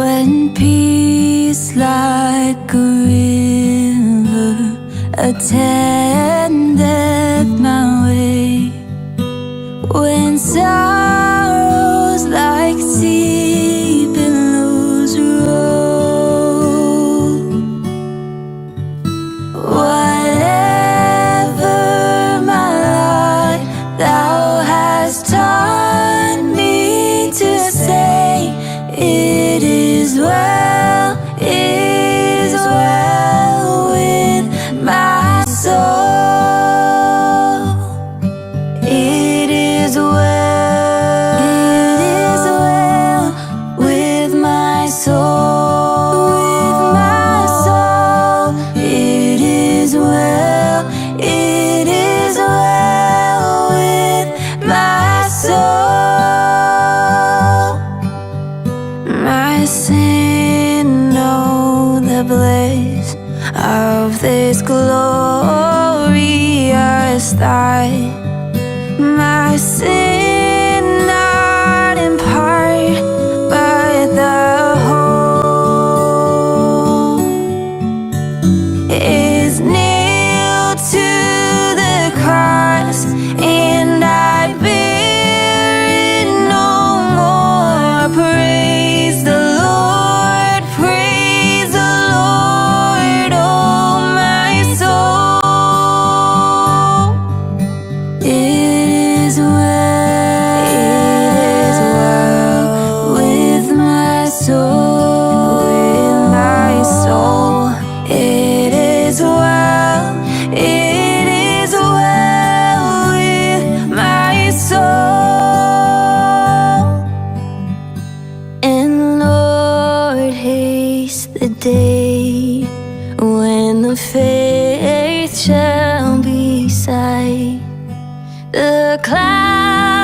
When peace like a river attendeth my way, when sorrows like sea billows roll, whatever my lot thou hast taught me to say, it is well, it is well with my soul. It is well with my soul, with my soul. It is well with my soul. My sin know the bliss of this glorious thought. My sin not in part, but the whole is nailed to the cross, and I bear it no more. Praise the Lord, oh my soul. It is well with my soul, with my soul. It is well with my soul. And Lord, haste the day when the faith shall be sight, the clouds